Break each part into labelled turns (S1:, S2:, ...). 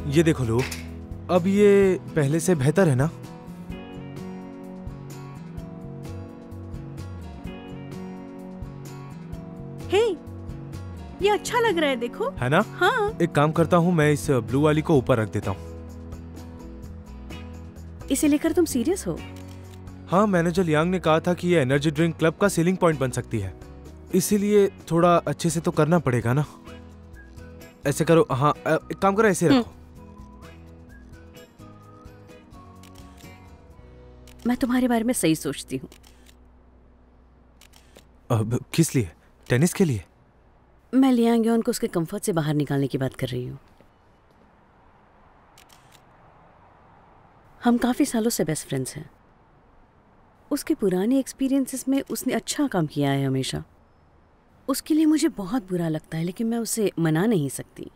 S1: ये देखो लो, अब ये पहले से बेहतर है ना?
S2: हे, ये अच्छा लग रहा है, देखो।
S1: है ना?
S2: हाँ।
S1: एक काम करता हूँ, मैं इस ब्लू वाली को ऊपर रख देता हूँ।
S2: इसे लेकर तुम सीरियस हो?
S1: हाँ, मैनेजर लियांग ने कहा था कि ये एनर्जी ड्रिंक क्लब का सेलिंग पॉइंट बन सकती है, इसीलिए थोड़ा अच्छे से तो करना पड़ेगा ना। ऐसे करो, हाँ एक काम करो, ऐसे रखो।
S2: मैं तुम्हारे बारे में सही सोचती हूँ।
S1: अब किस लिए? टेनिस के लिए?
S2: मैं लियांग योन को उसके कंफर्ट से बाहर निकालने की बात कर रही हूँ। हम काफी सालों से बेस्ट फ्रेंड्स हैं। उसके पुराने एक्सपीरियंसेस में उसने अच्छा काम किया है हमेशा। उसके लिए मुझे बहुत बुरा लगता है, लेकिन मैं उसे मना नहीं सकती।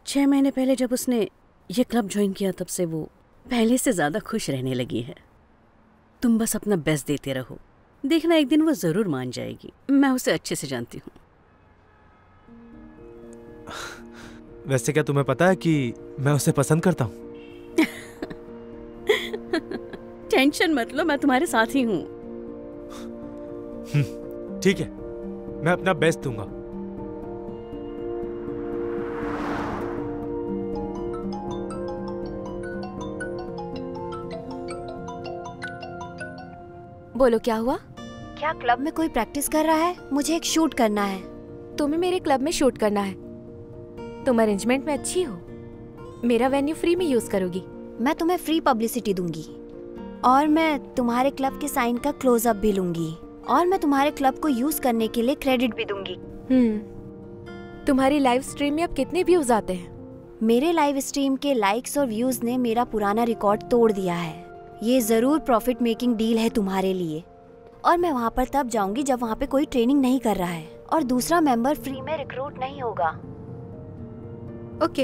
S2: 6 महीने पहले जब उसने ये क्लब ज्वाइन किया, तब से वो पहले से ज्यादा खुश रहने लगी है। तुम बस अपना बेस्ट देते रहो, देखना एक दिन वो जरूर मान जाएगी। मैं उसे अच्छे से जानती हूँ।
S1: वैसे क्या तुम्हें पता है कि मैं उसे पसंद करता हूँ?
S2: टेंशन मत लो, मैं तुम्हारे साथ ही हूँ।
S1: ठीक है, मैं अपना बेस्ट दूंगा।
S3: बोलो, क्या हुआ? क्या क्लब में कोई प्रैक्टिस कर रहा है? मुझे एक शूट करना है। तुम्हें मेरे क्लब में शूट करना है? तुम अरेंजमेंट में अच्छी हो। मेरा वेन्यू फ्री में यूज करोगी? मैं तुम्हें फ्री पब्लिसिटी दूंगी, और मैं तुम्हारे क्लब के साइन का क्लोजअप भी लूंगी, और मैं तुम्हारे क्लब को यूज करने के लिए क्रेडिट भी दूंगी। तुम्हारी लाइव स्ट्रीम में अब कितने व्यूज आते हैं? मेरे लाइव स्ट्रीम के लाइक्स और व्यूज ने मेरा पुराना रिकॉर्ड तोड़ दिया है। ये जरूर प्रॉफिट मेकिंग डील है तुम्हारे लिए। और मैं वहाँ पर तब जाऊंगी जब वहाँ पे कोई ट्रेनिंग नहीं कर रहा है, और दूसरा मेंबर फ्री में रिक्रूट नहीं होगा। ओके,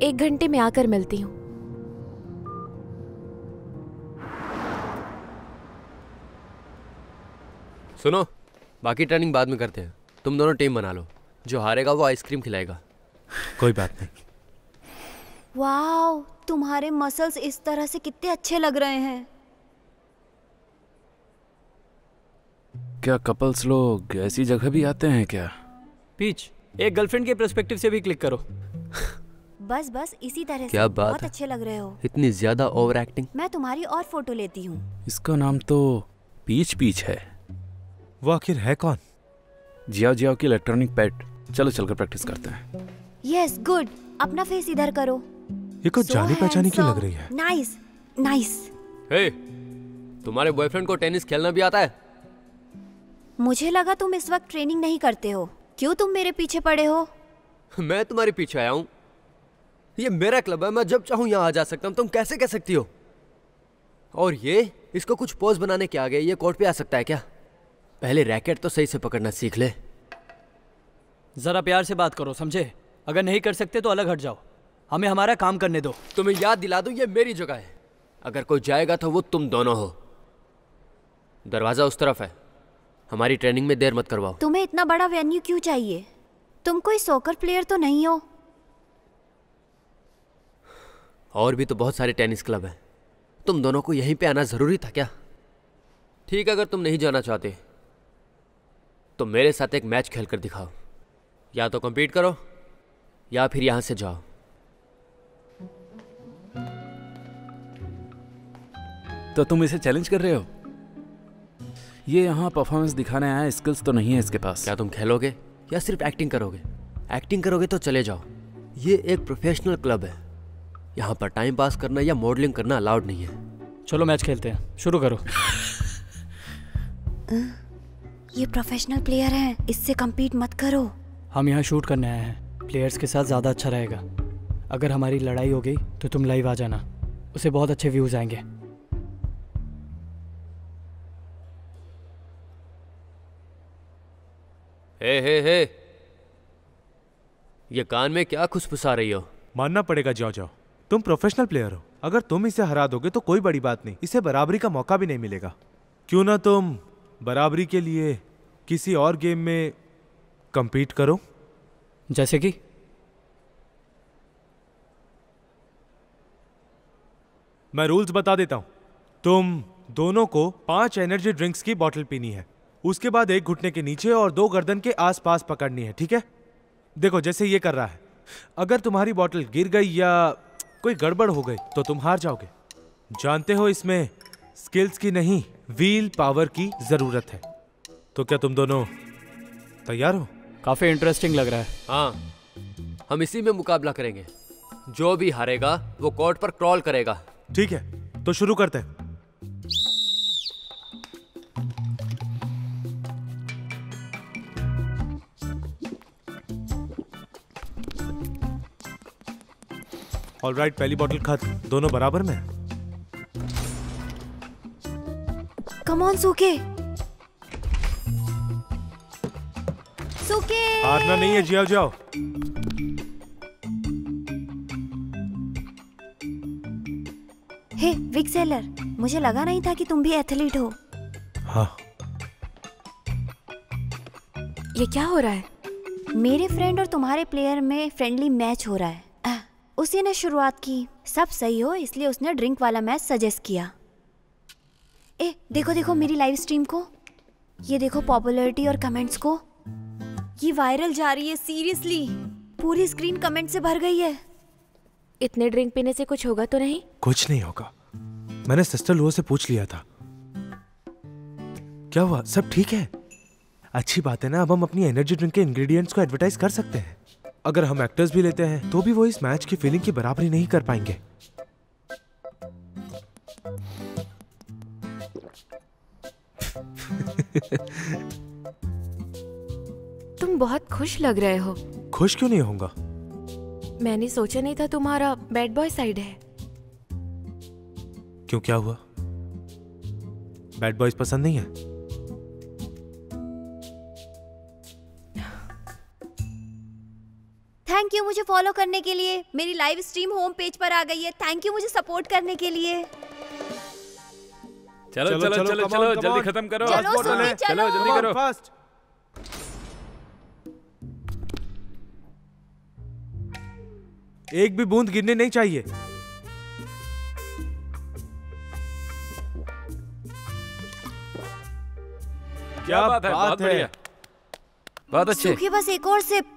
S3: 1 घंटे में आकर मिलती हूँ।
S4: सुनो, बाकी ट्रेनिंग बाद में करते हैं। तुम दोनों टीम बना लो, जो हारेगा वो आइसक्रीम खिलाएगा।
S1: कोई बात नहीं।
S3: वाओ, तुम्हारे मसल्स इस तरह से कितने अच्छे लग रहे हैं।
S5: क्या कपल्स लोग ऐसी जगह भी आते हैं क्या?
S6: पीच, एक गर्लफ्रेंड के पर्सपेक्टिव से भी क्लिक करो।
S3: बस बस इसी तरह
S4: क्या
S3: से
S4: बात
S3: बहुत
S4: है?
S3: अच्छे लग रहे हो।
S4: इतनी ज्यादा ओवर एक्टिंग।
S3: मैं तुम्हारी और फोटो लेती हूँ।
S5: इसका नाम तो पीच पीच है।
S1: वो आखिर है कौन?
S5: जियाओ जियाओ की इलेक्ट्रॉनिक पेट। चलो चलकर प्रैक्टिस करते हैं।
S3: Yes, good. अपना फेस इधर करो।
S1: ये कुछ जानी पहचानी क्यों लग रही है?
S3: Nice nice.
S4: हे, तुम्हारे बॉयफ्रेंड को टेनिस खेलना भी आता है?
S3: मुझे लगा तुम इस वक्त ट्रेनिंग नहीं करते हो। क्यों तुम मेरे पीछे पड़े हो?
S4: मैं तुम्हारे पीछे आया हूँ। ये मेरा क्लब है, मैं जब चाहूँ यहाँ आ जा सकता हूँ। तुम कैसे कह सकती हो? और ये इसको कुछ पोज बनाने के आगे ये कोर्ट पे आ सकता है क्या? पहले रैकेट तो सही से पकड़ना सीख ले।
S6: जरा प्यार से बात करो, समझे? अगर नहीं कर सकते तो अलग हट जाओ, हमें हमारा काम करने दो।
S4: तुम्हें याद दिला दूं, ये मेरी जगह है। अगर कोई जाएगा तो वो तुम दोनों हो। दरवाजा उस तरफ है। हमारी ट्रेनिंग में देर मत करवाओ।
S3: तुम्हें इतना बड़ा वेन्यू क्यों चाहिए? तुम कोई सॉकर प्लेयर तो नहीं हो?
S4: और भी तो बहुत सारे टेनिस क्लब हैं। तुम दोनों को यहीं पे आना जरूरी था क्या? ठीक है, अगर तुम नहीं जाना चाहते तो मेरे साथ एक मैच खेल कर दिखाओ। या तो कम्पीट करो या फिर यहां से जाओ।
S5: तो तुम इसे चैलेंज कर रहे हो? ये यहाँ परफॉर्मेंस दिखाने आया, स्किल्स तो नहीं है इसके पास।
S4: क्या तुम खेलोगे या सिर्फ एक्टिंग करोगे? एक्टिंग करोगे तो चले जाओ। ये एक प्रोफेशनल क्लब है। यहाँ पर टाइम पास करना या मॉडलिंग करना अलाउड नहीं है।
S6: चलो मैच खेलते हैं, शुरू करो।
S3: ये प्रोफेशनल प्लेयर हैं, इससे compete मत करो।
S6: हम यहाँ शूट करने आए हैं, प्लेयर्स के साथ ज़्यादा अच्छा रहेगा। अगर हमारी लड़ाई हो गई तो तुम लाइव आ जाना, उसे बहुत अच्छे व्यूज आएंगे।
S4: हे, ये कान में क्या खुशफुसा रही हो?
S1: मानना पड़ेगा जाओ जाओ, तुम प्रोफेशनल प्लेयर हो। अगर तुम इसे हरा दोगे तो कोई बड़ी बात नहीं, इसे बराबरी का मौका भी नहीं मिलेगा। क्यों ना तुम बराबरी के लिए किसी और गेम में compete करो।
S6: जैसे कि?
S1: मैं रूल्स बता देता हूं। तुम दोनों को 5 एनर्जी ड्रिंक्स की बोतल पीनी है, उसके बाद 1 घुटने के नीचे और 2 गर्दन के आसपास पकड़नी है, ठीक है? देखो जैसे ये कर रहा है, अगर तुम्हारी बोतल गिर गई या कोई गड़बड़ हो गई तो तुम हार जाओगे। जानते हो इसमें स्किल्स की नहीं, व्हील पावर की जरूरत है। तो क्या तुम दोनों तैयार हो?
S6: काफ़ी इंटरेस्टिंग लग रहा है।
S4: हाँ, हम इसी में मुकाबला करेंगे। जो भी हारेगा वो कोर्ट पर क्रॉल करेगा।
S1: ठीक है, तो शुरू करते हैं। ऑलराइट, पहली बोतल खत्म, दोनों बराबर में।
S3: कम ऑन सूखे। सूखे।
S1: हारना नहीं है, जियो जाओ।
S3: हे विग सेलर, मुझे लगा नहीं था कि तुम भी एथलीट हो।
S1: हाँ।
S3: ये क्या हो रहा है? मेरे फ्रेंड और तुम्हारे प्लेयर में फ्रेंडली मैच हो रहा है। उसी ने शुरुआत की। सब सही हो इसलिए उसने ड्रिंक वाला मैच सजेस्ट किया। ए देखो देखो मेरी लाइव स्ट्रीम को, ये देखो पॉपुलैरिटी और कमेंट्स को, ये वायरल जा रही है। सीरियसली पूरी स्क्रीन कमेंट से भर गई है। इतने ड्रिंक पीने से कुछ होगा तो नहीं?
S1: कुछ नहीं होगा, मैंने सिस्टर लुओ से पूछ लिया था। क्या हुआ, सब ठीक है? अच्छी बात है ना, अब हम अपनी एनर्जी ड्रिंक के इंग्रेडिएंट्स को एडवर्टाइज कर सकते हैं। अगर हम एक्टर्स भी लेते हैं तो भी वो इस मैच की फीलिंग की बराबरी नहीं कर पाएंगे।
S3: तुम बहुत खुश लग रहे हो।
S1: खुश क्यों नहीं होऊंगा?
S3: मैंने सोचा नहीं था तुम्हारा बैड बॉय साइड है।
S1: क्यों, क्या हुआ? बैड बॉयज पसंद नहीं है?
S3: थैंक यू मुझे फॉलो करने के लिए। मेरी लाइव स्ट्रीम होम पेज पर आ गई है। थैंक यू मुझे सपोर्ट करने के लिए।
S5: चलो चलो चलो चलो, चलो जल्दी खत्म करो।
S3: चलो सुनिए,
S5: चलो जल्दी करो।
S1: फास्ट। एक भी बूंद गिरने नहीं चाहिए। क्या बात है, बहुत बढ़िया,
S5: बहुत अच्छे।
S3: सूखी बस एक और सिप।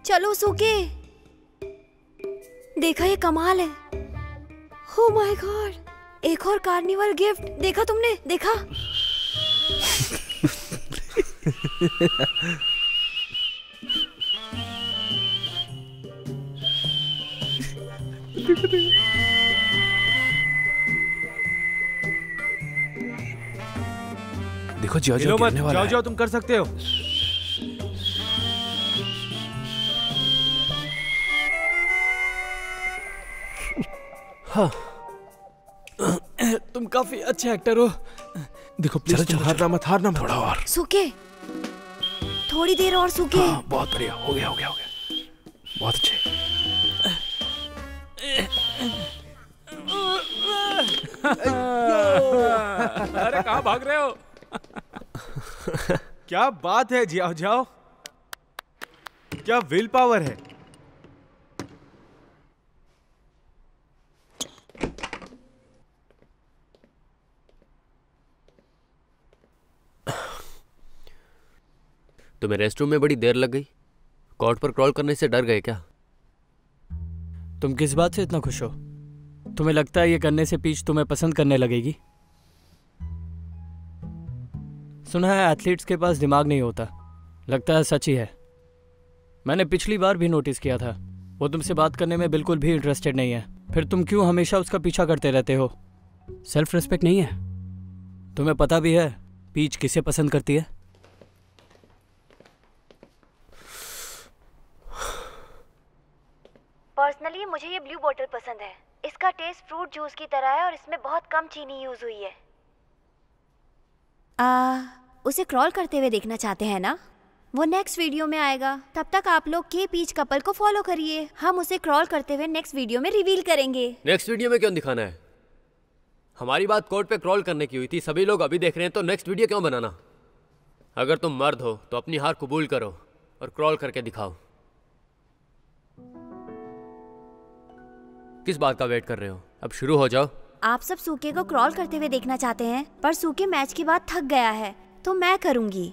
S3: चलो सूखे, देखा ये कमाल है। Oh my God, एक और कार्निवल गिफ्ट। देखा तुमने, देखा?
S5: देखो जाओ जाओ, गिरने वाला
S1: जाओ
S5: है।
S1: जाओ, तुम कर सकते हो।
S6: हाँ। तुम काफी अच्छे एक्टर हो।
S1: देखो प्लीज, तुम हारना मत, हारना मत।
S5: थोड़ा और।
S3: सूखे, थोड़ी देर और सूखे।
S5: हाँ, बहुत बढ़िया, हो गया हो गया हो गया, बहुत अच्छे। अरे कहाँ भाग रहे हो?
S1: क्या बात है, जाओ जाओ। क्या विल पावर है।
S4: तुम्हें रेस्टरूम में बड़ी देर लग गई। कोर्ट पर क्रॉल करने से डर गए क्या?
S6: तुम किस बात से इतना खुश हो? तुम्हें लगता है ये करने से पीच तुम्हें पसंद करने लगेगी? सुना है एथलीट्स के पास दिमाग नहीं होता। लगता है सच ही है। मैंने पिछली बार भी नोटिस किया था, वो तुमसे बात करने में बिल्कुल भी इंटरेस्टेड नहीं है। फिर तुम क्यों हमेशा उसका पीछा करते रहते हो? सेल्फ रिस्पेक्ट नहीं है? तुम्हें पता भी है पीच किसे पसंद करती है?
S7: पर्सनली मुझे ये ब्लू बॉटल पसंद है। इसका टेस्ट फ्रूट जूस की तरह है और इसमें बहुत कम चीनी यूज हुई है। उसे क्रॉल करते हुए देखना चाहते हैं ना? वो नेक्स्ट वीडियो में आएगा। तब तक आप लोग के पीच कपल को फॉलो करिए। हम उसे क्रॉल करते हुए नेक्स्ट वीडियो में रिवील करेंगे।
S4: नेक्स्ट वीडियो में क्यों दिखाना है? हमारी बात कोर्ट पे क्रॉल करने की हुई थी, सभी लोग अभी देख रहे हैं, तो नेक्स्ट वीडियो क्यों बनाना? अगर तुम मर्द हो तो अपनी हार कबूल करो और क्रॉल करके दिखाओ। किस बात का वेट कर रहे हो? अब शुरू हो जाओ।
S7: आप सब सूखे को क्रॉल करते हुए देखना चाहते हैं, पर सूखे मैच के बाद थक गया है, तो मैं करूंगी।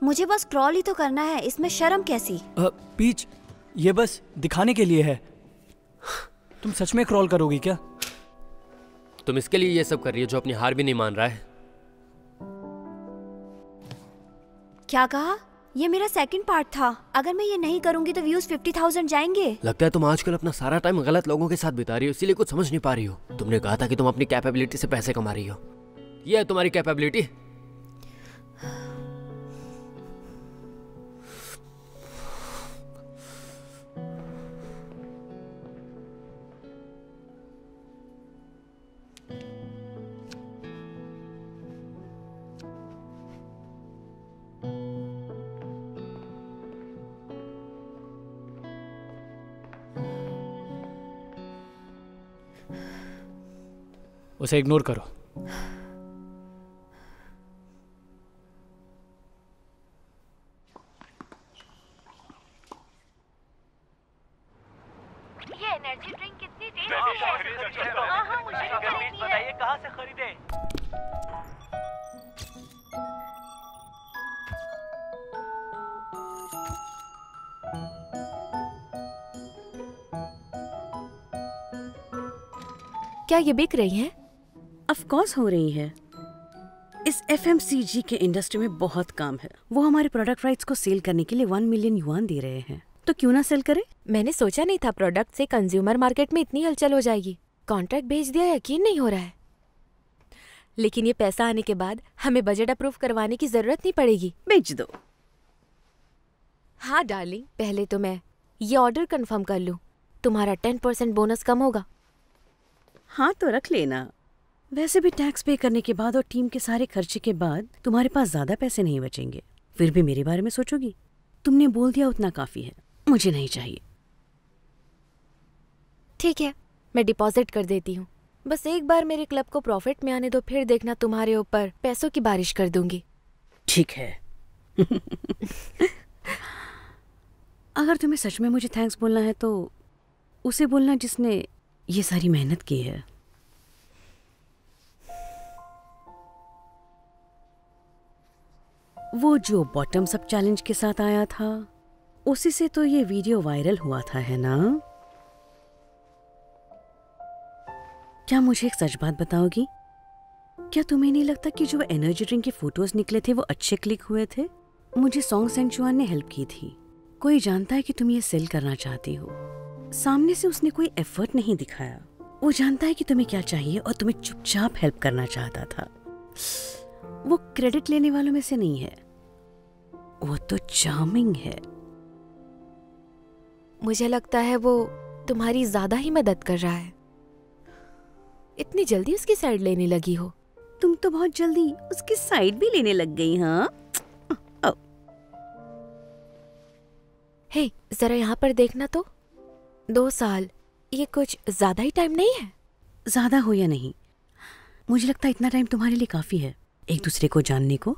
S7: मुझे बस क्रॉल ही तो करना है, इसमें शर्म कैसी?
S6: पीच, ये बस दिखाने के लिए है। तुम सच में क्रॉल करोगी क्या?
S4: तुम इसके लिए ये सब कर रही हो जो अपनी हार भी नहीं मान रहा है।
S7: क्या कहा? ये मेरा सेकंड पार्ट था। अगर मैं ये नहीं करूंगी तो व्यूज 50,000 जाएंगे।
S4: लगता है तुम आजकल अपना सारा टाइम गलत लोगों के साथ बिता रही हो, इसीलिए कुछ समझ नहीं पा रही हो। तुमने कहा था कि तुम अपनी कैपेबिलिटी से पैसे कमा रही हो। ये है तुम्हारी कैपेबिलिटी?
S6: उसे इग्नोर करो।
S7: ये एनर्जी ड्रिंक कितनी टेस्टी है। हाँ, मुझे तो खरीदनी है।
S8: बताइए कहाँ से खरीदे?
S3: क्या ये बिक रही हैं?
S2: ऑफ कोर्स हो रही है। इस FMCG के इंडस्ट्री में बहुत काम है। वो हमारे प्रोडक्ट राइट्स को सेल करने के लिए 1 मिलियन युआन दे रहे हैं, तो क्यों ना सेल करें?
S3: मैंने सोचा नहीं था प्रोडक्ट से कंज्यूमर मार्केट में इतनी हलचल हो जाएगी। कॉन्ट्रैक्ट भेज दिया, यकीन नहीं हो रहा है। लेकिन ये पैसा आने के बाद हमें बजट अप्रूव करवाने की जरूरत नहीं पड़ेगी।
S2: बेच दो।
S3: हाँ डार्लिंग, पहले तो मैं ये ऑर्डर कंफर्म कर लूँ। तुम्हारा 10% बोनस कम होगा।
S2: हाँ तो रख लेना। वैसे भी टैक्स पे करने के बाद और टीम के सारे खर्चे के बाद तुम्हारे पास ज्यादा पैसे नहीं बचेंगे। फिर भी मेरे बारे में सोचोगी? तुमने बोल दिया उतना काफी है, मुझे नहीं चाहिए।
S3: ठीक है, मैं डिपॉजिट कर देती हूँ। बस एक बार मेरे क्लब को प्रॉफिट में आने दो, फिर देखना तुम्हारे ऊपर पैसों की बारिश कर दूंगी।
S2: ठीक है। अगर तुम्हें सच में मुझे थैंक्स बोलना है तो उसे बोलना जिसने ये सारी मेहनत की है। वो जो बॉटम्स अप चैलेंज के साथ आया था, उसी से तो ये वीडियो वायरल हुआ था, है ना? क्या मुझे एक सच बात बताओगी? क्या तुम्हें नहीं लगता कि जो एनर्जी ड्रिंक के फोटोज निकले थे वो अच्छे क्लिक हुए थे? मुझे सॉन्ग सेंचुआन ने हेल्प की थी। कोई जानता है कि तुम ये सेल करना चाहती हो। सामने से उसने कोई एफर्ट नहीं दिखाया। वो जानता है कि तुम्हें क्या चाहिए और तुम्हें चुपचाप हेल्प करना चाहता था। वो क्रेडिट लेने वालों में से नहीं है, वो तो चार्मिंग है।
S3: मुझे लगता है वो तुम्हारी ज्यादा ही मदद कर रहा है। इतनी जल्दी उसकी साइड लेने लगी हो?
S2: तुम तो बहुत जल्दी उसकी साइड भी लेने लग गई। हाँ,
S3: हे जरा यहाँ पर देखना तो। 2 साल, ये कुछ ज्यादा ही टाइम नहीं है?
S2: ज्यादा हो या नहीं, मुझे लगता है इतना टाइम तुम्हारे लिए काफी है एक दूसरे को जानने को।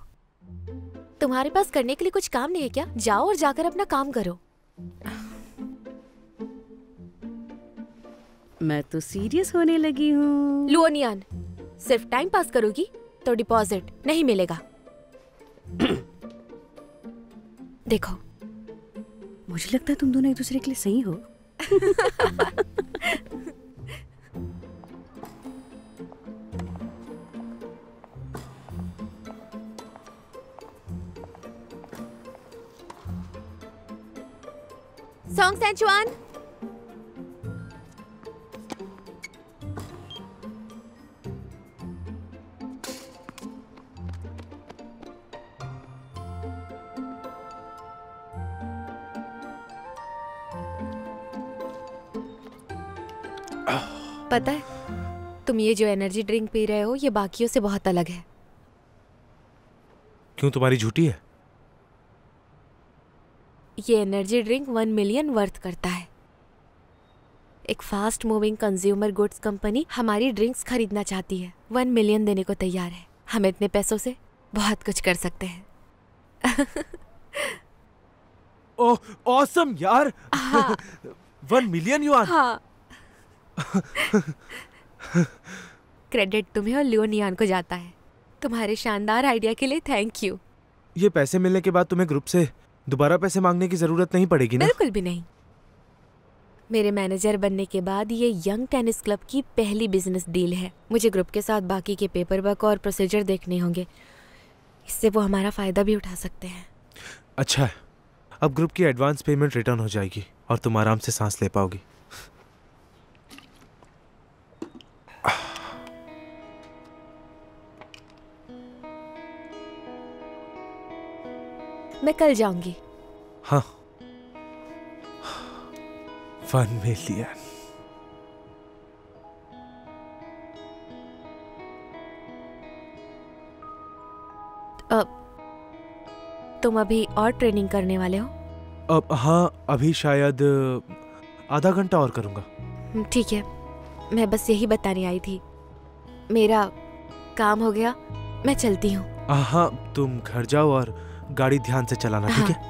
S3: तुम्हारे पास करने के लिए कुछ काम नहीं है क्या? जाओ और जाकर अपना काम करो।
S2: मैं तो सीरियस होने लगी हूँ।
S3: लुओनियान, सिर्फ टाइम पास करोगी तो डिपॉजिट नहीं मिलेगा। देखो,
S2: मुझे लगता है तुम दोनों एक दूसरे के लिए सही हो।
S3: सॉन्ग सेंचुआन, पता है, तुम ये जो एनर्जी ड्रिंक पी रहे हो ये बाकियों से बहुत अलग है।
S1: क्यों, तुम्हारी झूठी है?
S3: ये एनर्जी ड्रिंक 1 मिलियन वर्थ करता है। एक fast moving consumer goods company हमारी ड्रिंक्स खरीदना चाहती है, 1 मिलियन देने को तैयार है। हम इतने पैसों से बहुत कुछ कर सकते हैं।
S1: ओह ऑसम यार।
S3: हाँ।
S1: 1 मिलियन युआन।
S3: हाँ। क्रेडिट तुम्हें और लियोनियान को जाता है। तुम्हारे शानदार आइडिया के लिए थैंक यू।
S1: ये पैसे मिलने के बाद तुम्हें ग्रुप से दोबारा पैसे मांगने की जरूरत नहीं पड़ेगी ना?
S3: बिल्कुल भी नहीं। मेरे मैनेजर बनने के बाद ये यंग टेनिस क्लब की पहली बिजनेस डील है। मुझे ग्रुप के साथ बाकी के पेपर वर्क और प्रोसीजर देखने होंगे, इससे वो हमारा फायदा भी उठा सकते हैं।
S1: अच्छा है, अब ग्रुप की एडवांस पेमेंट रिटर्न हो जाएगी और तुम आराम से सांस ले पाओगी।
S3: मैं कल जाऊंगी।
S1: हाँ, 1 मिलियन।
S3: तुम अभी और ट्रेनिंग करने वाले हो?
S1: अब हाँ, अभी शायद आधा घंटा और करूंगा।
S3: ठीक है, मैं बस यही बताने आई थी। मेरा काम हो गया, मैं चलती हूँ।
S1: हाँ, तुम घर जाओ और गाड़ी ध्यान से चलाना, ठीक है?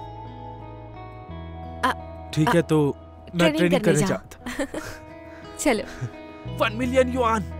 S1: ठीक है, तो मैं ट्रेनिंग करने जाता।
S3: चलो।
S1: 1 मिलियन युआन।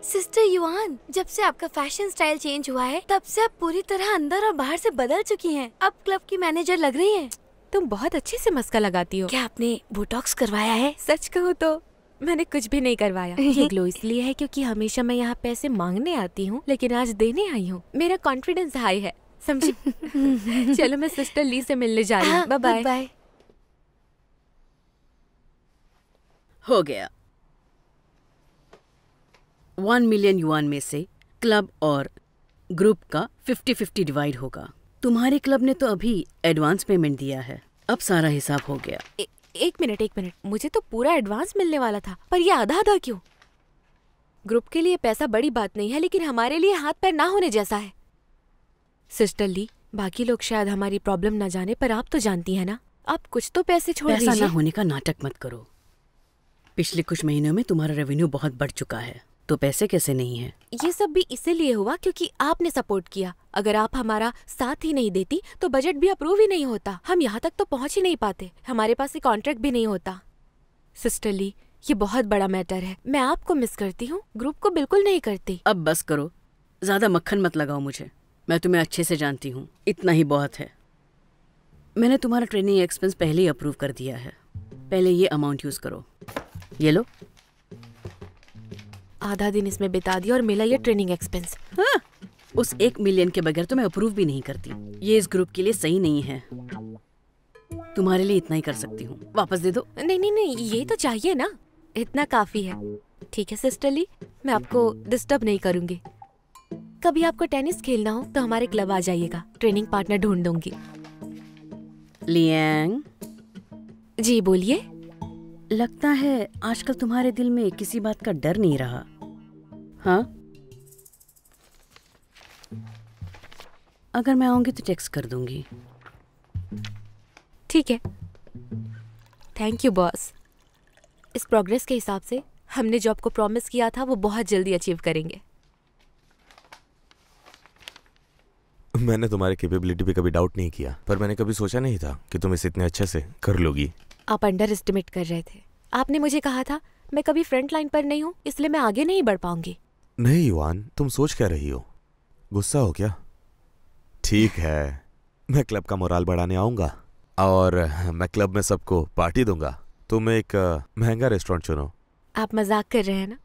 S8: सिस्टर युआन, जब से आपका फैशन स्टाइल चेंज हुआ है तब से आप पूरी तरह अंदर और बाहर से बदल चुकी हैं। अब क्लब की मैनेजर लग रही हैं।
S3: तुम बहुत अच्छे से मस्का लगाती हो।
S8: क्या आपने बोटॉक्स करवाया है?
S3: सच कहूँ तो मैंने कुछ भी नहीं करवाया। ये ग्लो इसलिए है क्योंकि हमेशा मैं यहाँ पैसे मांगने आती हूँ, लेकिन आज देने आई हूँ। मेरा कॉन्फिडेंस हाई है, समझी? चलो, मैं सिस्टर ली से मिलने जा रही हूँ। Bye bye.
S2: हो गया। 1 मिलियन युआन में से क्लब और ग्रुप का 50-50 डिवाइड होगा। तुम्हारे क्लब ने तो अभी एडवांस पेमेंट दिया है, अब सारा हिसाब हो गया।
S3: एक मिनट, मुझे तो पूरा एडवांस मिलने वाला था, पर ये आधा आधा क्यों? ग्रुप के लिए पैसा बड़ी बात नहीं है, लेकिन हमारे लिए हाथ पैर ना होने जैसा है। सिस्टर ली, बाकी लोग शायद हमारी प्रॉब्लम ना जाने, पर आप तो जानती हैं ना। आप कुछ तो पैसे छोड़ दीजिए।
S2: पैसा ना होने का नाटक मत करो। पिछले कुछ महीनों में तुम्हारा रेवेन्यू बहुत बढ़ चुका है, तो पैसे कैसे नहीं है?
S3: ये सब भी इसीलिए हुआ क्योंकि आपने सपोर्ट किया। अगर आप हमारा साथ ही नहीं देती तो बजट भी अप्रूव ही नहीं होता। हम यहाँ तक तो पहुँच ही नहीं पाते। हमारे पास एक कॉन्ट्रैक्ट भी नहीं होता। सिस्टर ली, ये बहुत बड़ा मैटर है। मैं आपको मिस करती हूँ, ग्रुप को बिल्कुल नहीं करती।
S2: अब बस करो, ज्यादा मक्खन मत लगाओ मुझे। मैं तुम्हें अच्छे से जानती हूँ, इतना ही बहुत है। मैंने तुम्हारा ट्रेनिंग एक्सपेंस पहले ही अप्रूव कर दिया है। पहले ये अमाउंट यूज करो। ये लो।
S3: आधा दिन इसमें बिता दिया और मिला ये ट्रेनिंग एक्सपेंस।
S2: हाँ, उस 1 मिलियन के बगैर तो मैं अप्रूव भी नहीं करती। ये इस ग्रुप के लिए सही नहीं है। तुम्हारे लिए इतना ही कर सकती हूँ, वापस दे दो।
S3: नहीं, ये तो चाहिए ना, इतना काफी है। ठीक है सिस्टर ली, मैं आपको डिस्टर्ब नहीं करूंगी। कभी आपको टेनिस खेलना हो तो हमारे क्लब आ जाइएगा, ट्रेनिंग पार्टनर ढूंढ दूंगी।
S2: लियांग
S3: जी बोलिए।
S2: लगता है आजकल तुम्हारे दिल में किसी बात का डर नहीं रहा। हाँ, अगर मैं आऊंगी तो टेक्स्ट कर दूंगी।
S3: ठीक है, थैंक यू बॉस। इस प्रोग्रेस के हिसाब से हमने जो आपको प्रॉमिस किया था वो बहुत जल्दी अचीव करेंगे।
S9: मैंने तुम्हारी कैपेबिलिटी पे कभी डाउट नहीं किया, पर मैंने कभी सोचा नहीं था कि तुम इसे इतने अच्छे से कर लोगी।
S3: आप अंडर एस्टिमेट कर रहे थे। आपने मुझे कहा था मैं कभी फ्रंट लाइन पर नहीं हूँ, इसलिए मैं आगे नहीं बढ़ पाऊंगी।
S9: नहीं युवान, तुम सोच क्या रही हो? गुस्सा हो क्या? ठीक है, मैं क्लब का मोराल बढ़ाने आऊंगा और मैं क्लब में सबको पार्टी दूंगा। तुम एक महंगा रेस्टोरेंट चुनो।
S3: आप मजाक कर रहे हैं ना?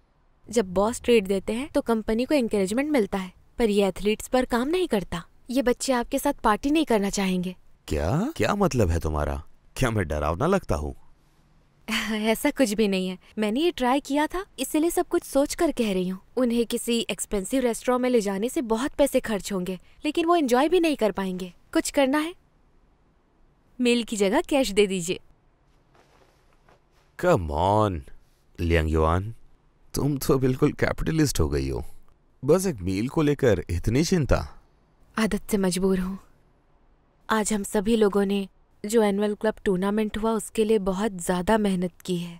S3: जब बॉस ट्रेड देते हैं तो कंपनी को एनकरेजमेंट मिलता है, पर ये एथलीट्स पर काम नहीं करता। ये बच्चे आपके साथ पार्टी नहीं करना चाहेंगे।
S9: क्या क्या मतलब है तुम्हारा? क्या मैं डरावना लगता हूँ?
S3: ऐसा कुछ भी नहीं है। मैंने ये ट्राई किया था, इसलिए सब कुछ सोच कर कह रही हूँ। उन्हें किसी एक्सपेंसिव रेस्टोरेंट में ले जाने से बहुत पैसे खर्च होंगे, लेकिन वो एंजॉय भी नहीं कर पाएंगे। कुछ करना है, मील की जगह कैश दे दीजिए।
S9: कम ऑन लियांग युआन, तुम तो बिल्कुल कैपिटलिस्ट हो गई हो। बस एक मील को लेकर इतनी चिंता।
S3: आदत से मजबूर हूँ। आज हम सभी लोगों ने जो एनुअल क्लब टूर्नामेंट हुआ उसके लिए बहुत ज़्यादा मेहनत की है।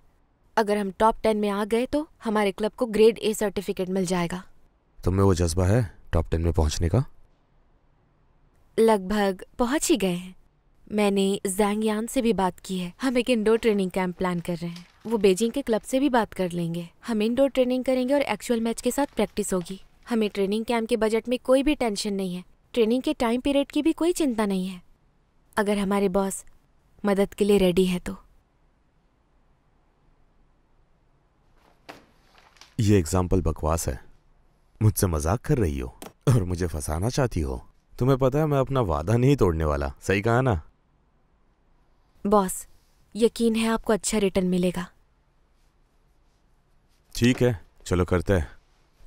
S3: अगर हम टॉप 10 में आ गए तो हमारे क्लब को ग्रेड ए सर्टिफिकेट मिल जाएगा।
S9: तुम्हें वो जज्बा है टॉप 10 में पहुंचने का?
S3: लगभग पहुंच ही गए हैं। मैंने जैंग यान से भी बात की है। हम एक इंडोर ट्रेनिंग कैंप प्लान कर रहे हैं। वो बीजिंग के क्लब से भी बात कर लेंगे। हम इंडोर ट्रेनिंग करेंगे और एक्चुअल मैच के साथ प्रैक्टिस होगी। हमें ट्रेनिंग कैंप के बजट में कोई भी टेंशन नहीं है। ट्रेनिंग के टाइम पीरियड की भी कोई चिंता नहीं है। अगर हमारे बॉस मदद के लिए रेडी है तो।
S9: ये एग्जाम्पल बकवास है। मुझसे मजाक कर रही हो और मुझे फंसाना चाहती हो। तुम्हें पता है मैं अपना वादा नहीं तोड़ने वाला। सही कहा ना?
S3: बॉस, यकीन है आपको अच्छा रिटर्न मिलेगा।
S9: ठीक है, चलो करते हैं।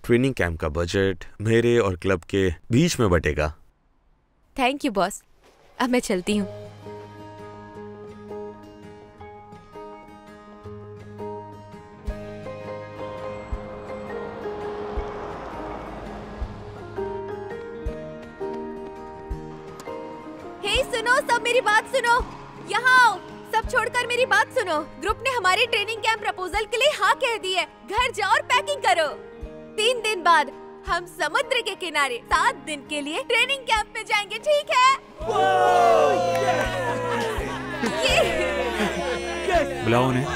S9: ट्रेनिंग कैंप का बजट मेरे और क्लब के बीच में बटेगा।
S3: Thank you boss. अब मैं चलती हूँ। हे सुनो, सब मेरी बात सुनो। यहाँ आओ, सब छोड़कर मेरी बात सुनो। ग्रुप ने हमारे ट्रेनिंग कैंप प्रपोजल के लिए हाँ कह दी है। घर जाओ और पैकिंग करो। 3 दिन बाद हम समुद्र के किनारे 7 दिन के लिए ट्रेनिंग कैंप में जाएंगे, ठीक है?
S5: बुलाओ उन्हें।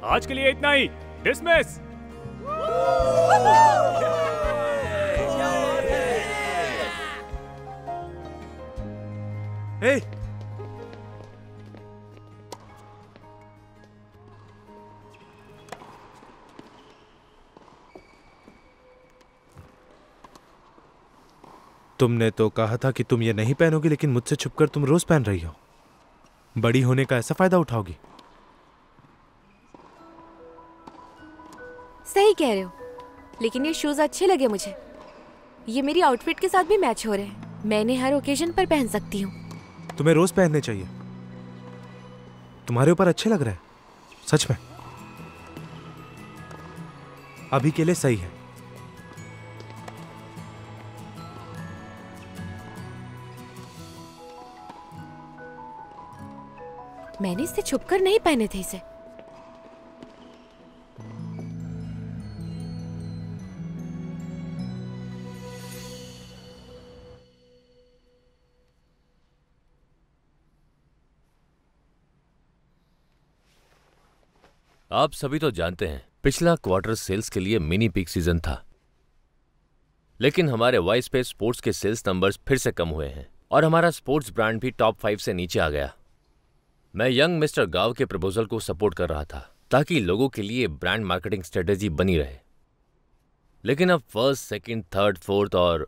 S10: आज के लिए इतना ही। डिसमिस।
S1: हे, तुमने तो कहा था कि तुम ये नहीं पहनोगी, लेकिन मुझसे छुपकर तुम रोज पहन रही हो। बड़ी होने का ऐसा फायदा उठाओगी?
S3: सही कह रहे हो, लेकिन ये शूज अच्छे लगे मुझे। ये मेरी आउटफिट के साथ भी मैच हो रहे हैं। मैं इन्हें हर ओकेजन पर पहन सकती हूँ।
S1: तुम्हें रोज पहनने चाहिए। तुम्हारे ऊपर अच्छे लग रहे हैं, सच में। अभी के लिए सही है।
S3: मैंने इससे छुपकर नहीं पहने थे इसे।
S11: आप सभी तो जानते हैं पिछला क्वार्टर सेल्स के लिए मिनी पीक सीजन था, लेकिन हमारे वाई स्पेस स्पोर्ट्स के सेल्स नंबर्स फिर से कम हुए हैं और हमारा स्पोर्ट्स ब्रांड भी टॉप 5 से नीचे आ गया। मैं यंग मिस्टर गाव के प्रपोजल को सपोर्ट कर रहा था ताकि लोगों के लिए ब्रांड मार्केटिंग स्ट्रेटेजी बनी रहे, लेकिन अब फर्स्ट, सेकंड, थर्ड, फोर्थ और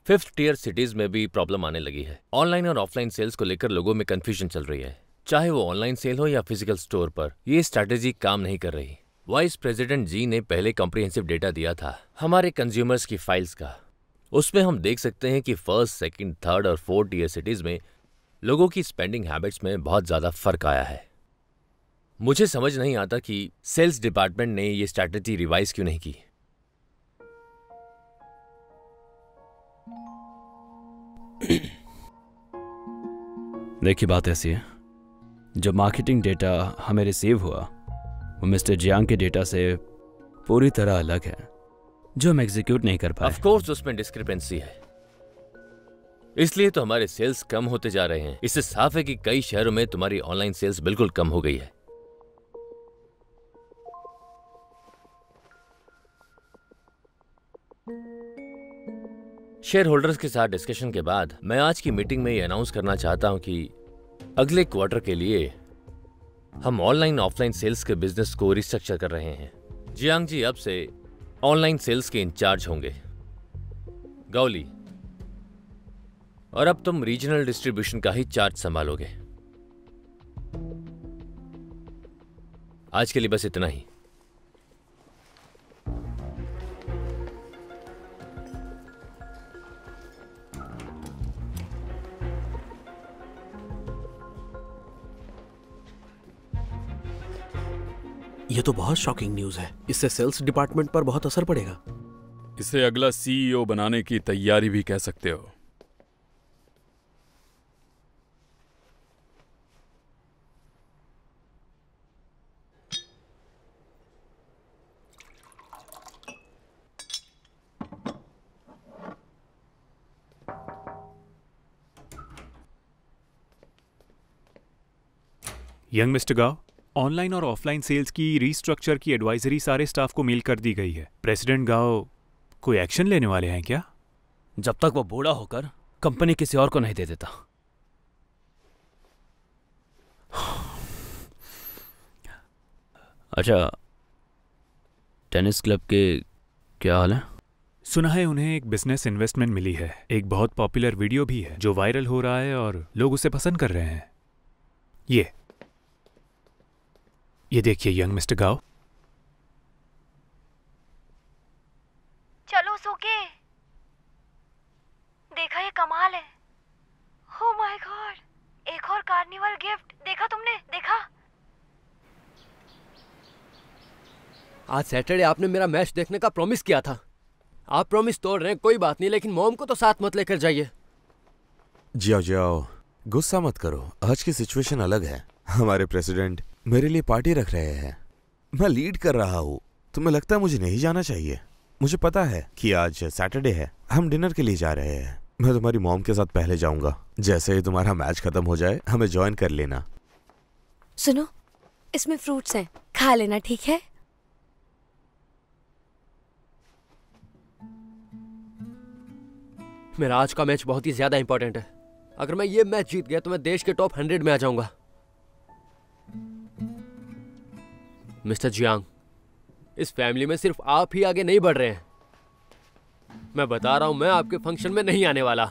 S11: 5th टियर सिटीज में भी प्रॉब्लम आने लगी है। ऑनलाइन और ऑफलाइन सेल्स को लेकर लोगों में कंफ्यूजन चल रही है। चाहे वो ऑनलाइन सेल हो या फिजिकल स्टोर पर, ये स्ट्रैटेजी काम नहीं कर रही। वाइस प्रेसिडेंट जी ने पहले कॉम्प्रिहेंसिव डेटा दिया था हमारे कंज्यूमर्स की फाइल्स का। उसमें हम देख सकते हैं कि फर्स्ट, सेकंड, थर्ड और 4th टियर सिटीज में लोगों की स्पेंडिंग हैबिट्स में बहुत ज़्यादा फर्क आया है। मुझे समझ नहीं आता कि सेल्स डिपार्टमेंट ने ये स्ट्रैटेजी रिवाइज क्यों नहीं की।
S5: देखिए, बात ऐसी है, जो मार्केटिंग डेटा हमें रिसीव हुआ वो मिस्टर जियांग के डेटा से पूरी तरह अलग है, जो हम एग्जीक्यूट नहीं कर पाए।
S11: ऑफ कोर्स उसमें डिस्क्रिपेंसी है, इसलिए तो हमारे सेल्स कम होते जा रहे हैं। इससे साफ है कि कई शहरों में तुम्हारी ऑनलाइन सेल्स बिल्कुल कम हो गई है। शेयर होल्डर्स के साथ डिस्कशन के बाद मैं आज की मीटिंग में ये अनाउंस करना चाहता हूं कि अगले क्वार्टर के लिए हम ऑनलाइन ऑफलाइन सेल्स के बिजनेस को रिस्ट्रक्चर कर रहे हैं। जियांग जी अब से ऑनलाइन सेल्स के इंचार्ज होंगे, गौली, और अब तुम रीजनल डिस्ट्रीब्यूशन का ही चार्ज संभालोगे। आज के लिए बस इतना ही।
S12: ये तो बहुत शॉकिंग न्यूज़ है। इससे सेल्स डिपार्टमेंट पर बहुत असर पड़ेगा।
S5: इसे अगला सीईओ बनाने की तैयारी भी कह सकते हो।
S10: यंग मिस्टर गाओ, ऑनलाइन और ऑफलाइन सेल्स की रीस्ट्रक्चर की एडवाइजरी सारे स्टाफ को मेल कर दी गई है। प्रेसिडेंट गाओ कोई एक्शन लेने वाले हैं क्या?
S5: जब तक वो बूढ़ा होकर कंपनी किसी और को नहीं दे देता। अच्छा, टेनिस क्लब के क्या हाल है?
S10: सुना है उन्हें एक बिजनेस इन्वेस्टमेंट मिली है। एक बहुत पॉपुलर वीडियो भी है जो वायरल हो रहा है और लोग उसे पसंद कर रहे हैं। ये देखिए यंग मिस्टर गाओ।
S8: चलो सोके, देखा ये कमाल है। ओह माय गॉड, एक और कार्निवल गिफ्ट। देखा तुमने? देखा?
S4: आज सैटरडे आपने मेरा मैच देखने का प्रॉमिस किया था। आप प्रॉमिस तोड़ रहे हैं, कोई बात नहीं, लेकिन मॉम को तो साथ मत लेकर जाइए।
S9: जाओ जाओ, गुस्सा मत करो। आज की सिचुएशन अलग है। हमारे प्रेसिडेंट मेरे लिए पार्टी रख रहे हैं, मैं लीड कर रहा हूँ। तुम्हें लगता है मुझे नहीं जाना चाहिए? मुझे पता है कि आज सैटरडे है, हम डिनर के लिए जा रहे हैं। मैं तुम्हारी मॉम के साथ पहले जाऊंगा। जैसे ही तुम्हारा मैच खत्म हो जाए हमें ज्वाइन कर लेना।
S8: सुनो, इसमें फ्रूट्स हैं, खा लेना, ठीक है?
S4: मेरा आज का मैच बहुत ही ज्यादा इंपॉर्टेंट है। अगर मैं ये मैच जीत गया तो मैं देश के टॉप 100 में आ जाऊंगा। मिस्टर जियांग, इस फैमिली में सिर्फ आप ही आगे नहीं बढ़ रहे हैं। मैं बता रहा हूं, मैं आपके फंक्शन में नहीं आने वाला।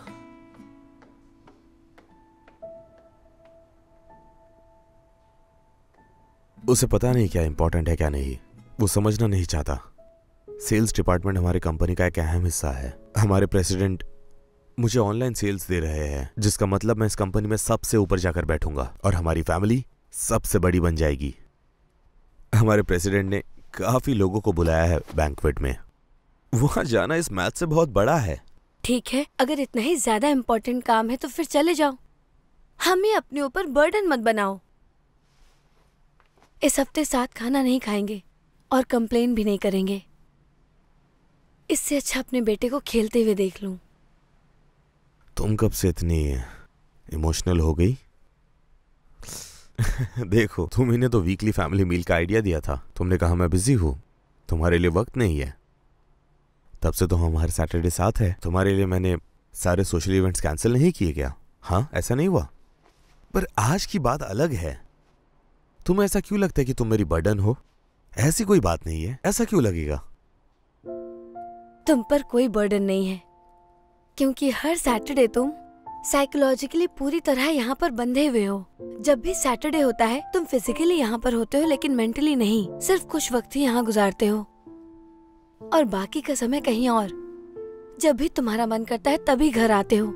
S9: उसे पता नहीं क्या इंपॉर्टेंट है क्या नहीं, वो समझना नहीं चाहता। सेल्स डिपार्टमेंट हमारी कंपनी का एक अहम हिस्सा है। हमारे प्रेसिडेंट मुझे ऑनलाइन सेल्स दे रहे हैं, जिसका मतलब मैं इस कंपनी में सबसे ऊपर जाकर बैठूंगा और हमारी फैमिली सबसे बड़ी बन जाएगी। हमारे प्रेसिडेंट ने काफी लोगों को बुलाया है बैंक्वेट में। वहां जाना इस मैच से बहुत बड़ा है।
S8: ठीक है, अगर इतना ही ज्यादा इम्पोर्टेंट काम है तो फिर चले जाओ। हमें अपने ऊपर बर्डन मत बनाओ। इस हफ्ते साथ खाना नहीं खाएंगे और कंप्लेन भी नहीं करेंगे। इससे अच्छा अपने बेटे को खेलते हुए देख लूं।
S9: तुम कब से इतनी इमोशनल हो गई? देखो, तुम इन्हें तो वीकली फैमिली मील का आइडिया दिया था। तुमने कहा मैं बिजी हूँ, तुम्हारे लिए वक्त नहीं है। तब से तो हम हर सैटरडे साथ है। तुम्हारे लिए मैंने सारे सोशल इवेंट्स कैंसिल नहीं किए क्या? हाँ, ऐसा नहीं हुआ। पर आज की बात अलग है। तुम्हें ऐसा क्यों लगता है कि तुम मेरी बर्डन हो? ऐसी कोई बात नहीं है। ऐसा क्यों लगेगा?
S8: तुम पर कोई बर्डन नहीं है, क्योंकि हर सैटरडे तुम साइकोलॉजिकली पूरी तरह यहाँ पर बंधे हुए हो। जब भी सैटरडे होता है तुम फिजिकली यहाँ पर होते हो, लेकिन मेंटली नहीं। सिर्फ कुछ वक्त ही यहाँ गुजारते हो और बाकी का समय कहीं और। जब भी तुम्हारा मन करता है तभी घर आते हो।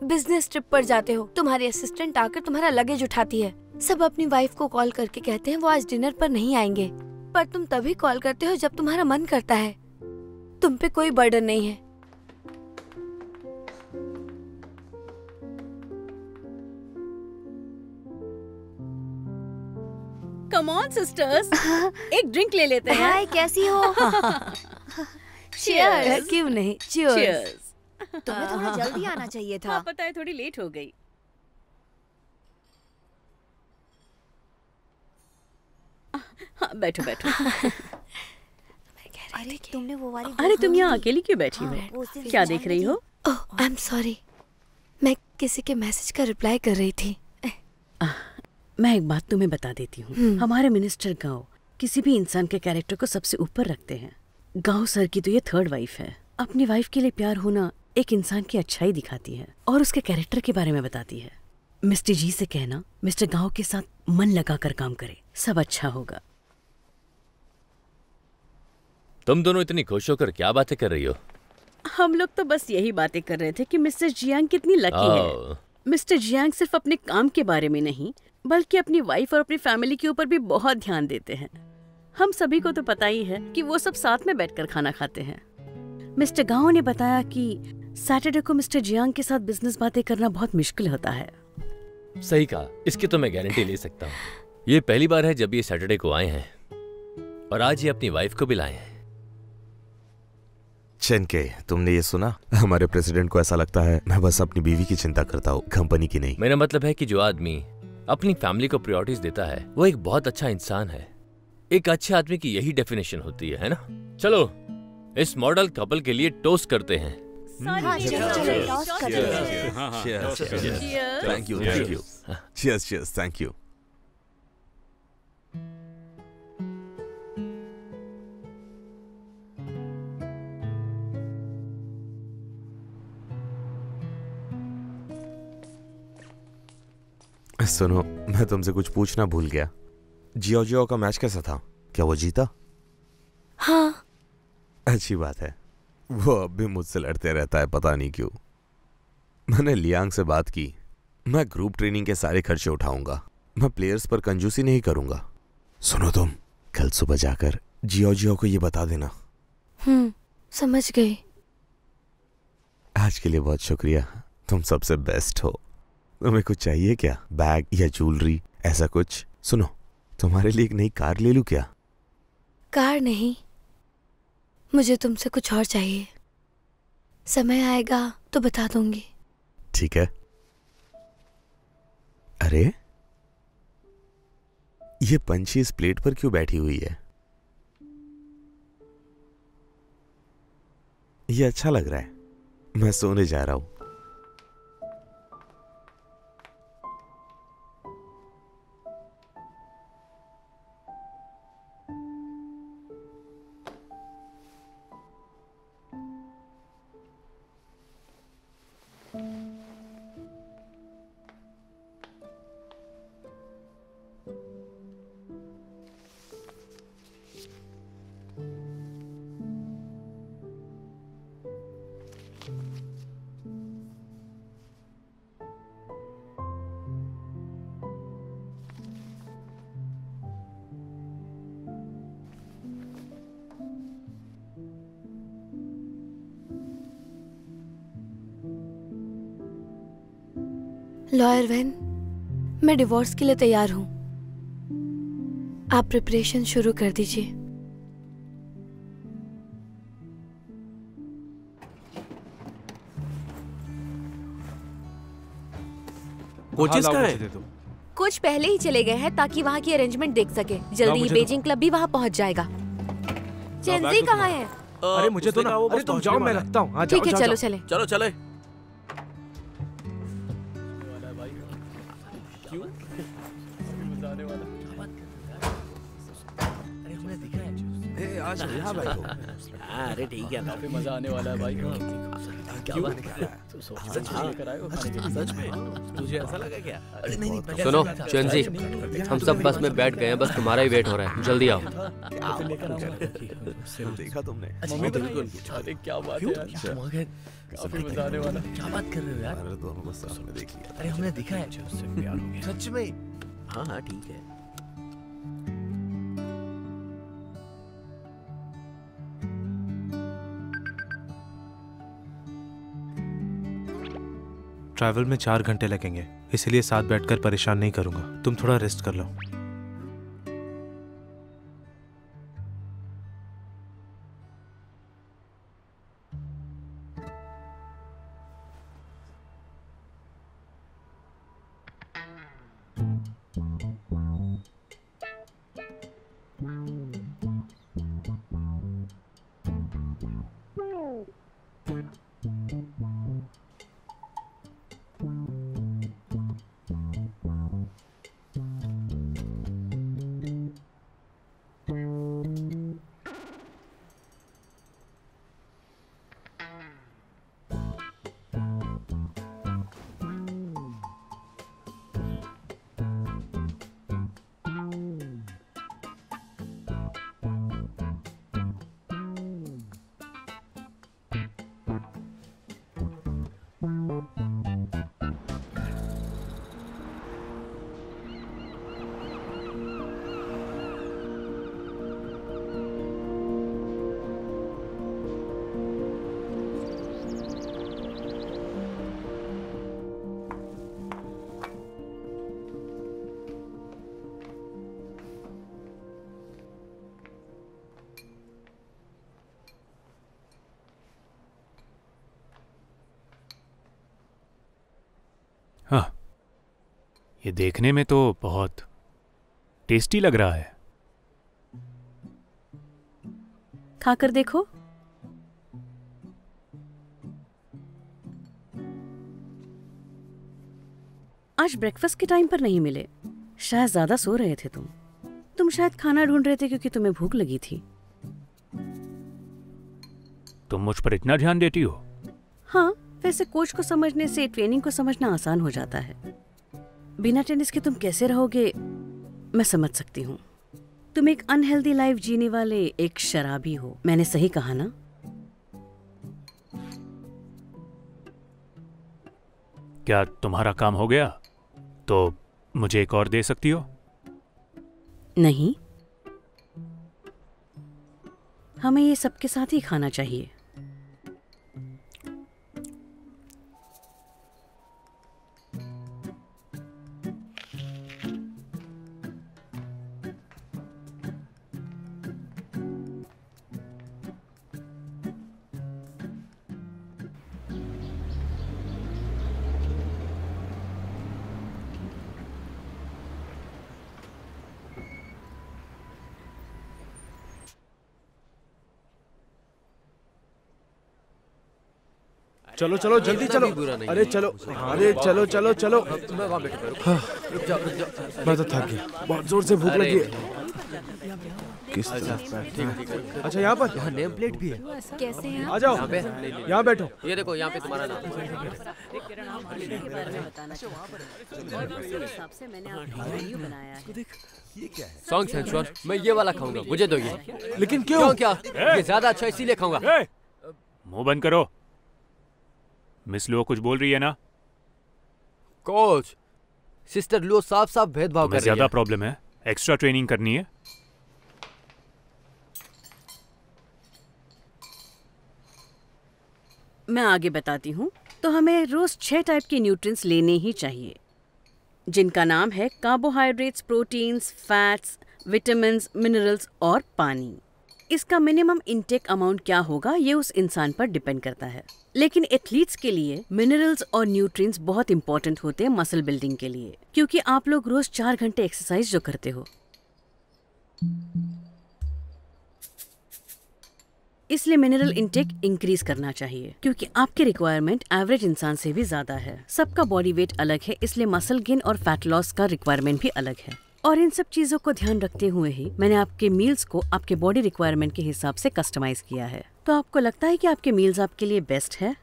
S8: बिजनेस ट्रिप पर जाते हो, तुम्हारी असिस्टेंट आकर तुम्हारा लगेज उठाती है। सब अपनी वाइफ को कॉल करके कहते हैं वो आज डिनर पर नहीं आएंगे, पर तुम तभी कॉल करते हो जब तुम्हारा मन करता है। तुम पे कोई बर्डन नहीं है।
S2: कम ऑन सिस्टर्स, एक ड्रिंक ले लेते हैं।
S7: हाय, कैसी हो?
S2: चीयर्स।
S8: क्यों नहीं, चीयर्स।
S7: तुम्हें थोड़ा जल्दी आना चाहिए था।
S2: हाँ, पता है थोड़ी लेट हो गई। हाँ, बैठो बैठो।
S7: अरे तुमने वो वाली
S2: अरे तुम यहाँ अकेली क्यों बैठी हो? क्या देख रही हो?
S8: ओह, आई एम सॉरी, मैं किसी के मैसेज का रिप्लाई कर रही थी।
S2: मैं एक बात तुम्हें बता देती हूँ। हमारे मिनिस्टर गांव किसी भी इंसान के कैरेक्टर को सबसे ऊपर रखते हैं। गांव सर की तो ये थर्ड वाइफ है। अपनी वाइफ के लिए प्यार होना एक इंसान की अच्छाई दिखाती है और उसके कैरेक्टर के बारे में बताती है। मिस्टर जी से कहना मिस्टर गांव के साथ मन लगाकर काम करे, सब अच्छा होगा।
S11: तुम दोनों इतनी खुश होकर क्या बातें कर रही हो?
S2: हम लोग तो बस यही बातें कर रहे थे कि मिस्टर जियांग कितनी लकी है। मिस्टर जियांग सिर्फ अपने काम के बारे में नहीं बल्कि अपनी वाइफ और अपनी फैमिली के ऊपर भी बहुत ध्यान देते हैं। हम सभी को तो पता ही है कि वो सब साथ में बैठकर खाना खाते हैं। मिस्टर गांव ने बताया कि सैटरडे को मिस्टर जियांग के साथ बिजनेस बातें करना बहुत मुश्किल होता है।
S11: सही कहा, इसकी तो मैं गारंटी ले सकता हूँ। ये पहली बार है जब ये सैटरडे को आए हैं और आज ये अपनी वाइफ को भी लाए हैं।
S9: चेनके, तुमने ये सुना? हमारे प्रेसिडेंट को ऐसा लगता है मैं बस अपनी बीवी की चिंता करता हूँ, कंपनी की नहीं।
S11: मेरा मतलब है कि जो आदमी अपनी फैमिली को प्रायोरिटीज देता है वो एक बहुत अच्छा इंसान है। एक अच्छे आदमी की यही डेफिनेशन होती है ना? चलो इस मॉडल कपल के लिए टोस्ट करते हैं।
S9: Thank you, thank you. Cheers, cheers, thank you. सुनो, मैं तुमसे कुछ पूछना भूल गया। जियो का मैच कैसा था? क्या वो जीता?
S8: हाँ।
S9: अच्छी बात है। वो अब भी मुझसे लड़ते रहता है, पता नहीं क्यों। मैंने लियांग से बात की, मैं ग्रुप ट्रेनिंग के सारे खर्चे उठाऊंगा। मैं प्लेयर्स पर कंजूसी नहीं करूंगा। सुनो तुम, कल सुबह जाकर जियो को ये बता देना।
S8: समझ गई।
S9: आज के लिए बहुत शुक्रिया, तुम सबसे बेस्ट हो। तुम्हें कुछ चाहिए क्या? बैग या ज्वेलरी, ऐसा कुछ? सुनो, तुम्हारे लिए एक नई कार ले लूं क्या?
S8: कार नहीं, मुझे तुमसे कुछ और चाहिए। समय आएगा तो बता दूंगी।
S9: ठीक है। अरे ये पंछी इस प्लेट पर क्यों बैठी हुई है? ये अच्छा लग रहा है। मैं सोने जा रहा हूं।
S8: लॉयर वैन, मैं डिवोर्स के लिए तैयार हूँ। आप प्रिपरेशन शुरू कर दीजिए।
S12: कोचेस कहाँ हैं?
S3: कुछ पहले ही चले गए हैं ताकि वहाँ की अरेंजमेंट देख सके। जल्दी ही बेजिंग क्लब भी वहाँ पहुँच जाएगा। चेंजी कहाँ है?
S1: अरे मुझे तो ना, अरे तुम जाओ, मैं रखता हूँ।
S3: ठीक है, चलो चले।
S12: चलो चले।
S6: अरे ठीक है, काफी मजा आने वाला है भाई। क्या बात है? सच में लेकर आए हो?
S12: सच में तुझे ऐसा लगा क्या? अरे नहीं,
S4: सुनो चंजी, हम सब बस में बैठ गए हैं, बस तुम्हारा ही वेट हो रहा है, जल्दी आओ।
S9: देखा तुमने?
S6: बिल्कुल। अरे क्या बात है यार, काफी मजा आने वाला।
S12: क्या बात कर रहे हो यार?
S9: अरे दोनों को सामने देख लिया।
S12: अरे हमने देखा है, उससे प्यार हो गया। सच में? हाँ हाँ ठीक है।
S1: ट्रैवल में 4 घंटे लगेंगे, इसलिए साथ बैठकर परेशान नहीं करूंगा। तुम थोड़ा रेस्ट कर लो।
S10: हाँ, ये देखने में तो बहुत टेस्टी लग रहा है।
S2: खाकर देखो। आज ब्रेकफास्ट के टाइम पर नहीं मिले, शायद ज्यादा सो रहे थे तुम शायद खाना ढूंढ रहे थे क्योंकि तुम्हें भूख लगी थी।
S10: तुम मुझ पर इतना ध्यान देती हो?
S2: हाँ, वैसे कोच को समझने से ट्रेनिंग को समझना आसान हो जाता है। बिना टेनिस के तुम कैसे रहोगे मैं समझ सकती हूँ। तुम एक अनहेल्दी लाइफ जीने वाले एक शराबी हो, मैंने सही कहा ना?
S10: क्या तुम्हारा काम हो गया? तो मुझे एक और दे सकती हो?
S2: नहीं, हमें ये सबके साथ ही खाना चाहिए।
S1: चलो चलो जल्दी चलो। अरे चलो, अरे चलो चलो चलो।
S4: मैं वहाँ बैठा हूँ। रुक जाओ रुक जाओ।
S1: मैं तो थक गया, बहुत जोर से भूख लगी है।
S9: किस तरह?
S1: अच्छा यहाँ पर?
S4: यहाँ नेम प्लेट भी है।
S3: कैसे हैं
S1: आ जाओ, यहाँ बैठो।
S4: ये देखो यहाँ पे तुम्हारा नाम। सॉन्ग सेंचुअल, मैं ये वाला खाऊंगा, मुझे दो ये।
S1: लेकिन क्यों?
S4: क्या? ये ज्यादा अच्छा इसीलिए खाऊंगा।
S10: मुंह बंद करो। मिस लुओ कुछ बोल रही है ना?
S4: कोच, सिस्टर लुओ साफ साफ भेदभाव कर रही है।
S10: ज्यादा प्रॉब्लम है, एक्स्ट्रा ट्रेनिंग करनी है।
S2: मैं आगे बताती हूँ। तो हमें रोज 6 टाइप के न्यूट्रिएंट्स लेने ही चाहिए, जिनका नाम है carbohydrates, proteins, fats, vitamins, minerals और पानी। इसका मिनिमम इनटेक अमाउंट क्या होगा ये उस इंसान पर डिपेंड करता है, लेकिन एथलीट्स के लिए मिनरल्स और न्यूट्रिएंट्स बहुत इंपॉर्टेंट होते हैं मसल बिल्डिंग के लिए, क्योंकि आप लोग रोज 4 घंटे एक्सरसाइज जो करते हो, इसलिए मिनरल इनटेक इंक्रीज करना चाहिए, क्योंकि आपके रिक्वायरमेंट एवरेज इंसान से भी ज्यादा है। सबका बॉडी वेट अलग है, इसलिए मसल गेन और फैट लॉस का रिक्वायरमेंट भी अलग है। और इन सब चीजों को ध्यान रखते हुए ही मैंने आपके मील्स को आपके बॉडी रिक्वायरमेंट के हिसाब से कस्टमाइज किया है। तो आपको लगता है कि आपके मील्स आपके लिए बेस्ट है?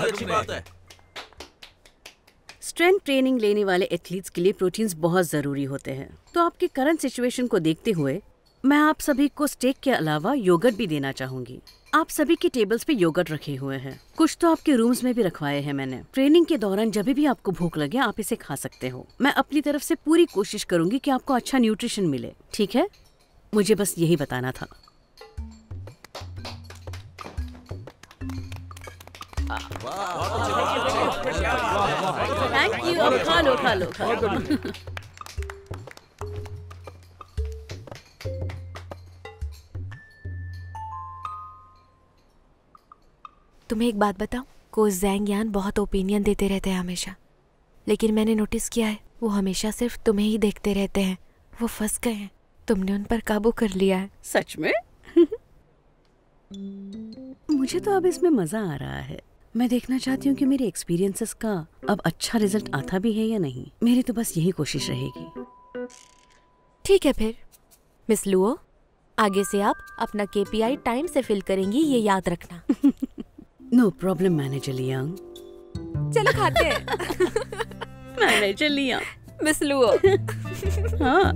S9: क्या बात है।
S2: स्ट्रेंथ ट्रेनिंग लेने वाले एथलीट्स के लिए प्रोटीन्स बहुत ज़रूरी होते हैं। तो आपके करंट सिचुएशन को देखते हुए मैं आप सभी को स्टेक के अलावा योगर्ट भी देना चाहूंगी। आप सभी की टेबल्स पे योगर्ट रखे हुए हैं, कुछ तो आपके रूम्स में भी रखवाए हैं मैंने। ट्रेनिंग के दौरान जब भी आपको भूख लगे आप इसे खा सकते हो। मैं अपनी तरफ से पूरी कोशिश करूंगी कि आपको अच्छा न्यूट्रिशन मिले, ठीक है? मुझे बस यही बताना था। Thank you. अब खा लो खा लो खा लो।
S3: तुम्हें एक बात बताऊं, कोच ज़ैंग यान बहुत ओपिनियन देते रहते हैं हमेशा, लेकिन मैंने नोटिस किया है वो हमेशा सिर्फ तुम्हें ही देखते रहते हैं। वो फंस गए हैं, तुमने उन पर काबू कर लिया है।
S2: सच में? मुझे तो अब इसमें मजा आ रहा है। मैं देखना चाहती हूँ कि मेरे एक्सपीरियंसेस का अब अच्छा रिजल्ट आता भी है या नहीं। मेरी तो बस यही कोशिश रहेगी।
S3: ठीक है फिर मिस लुओ, आगे से आप अपना KPI टाइम से फिल करेंगी, ये याद रखना।
S2: No problem manager Liang.
S3: चलो खाते हैं।
S2: Manager Liang.
S3: Miss Luo.
S2: हाँ।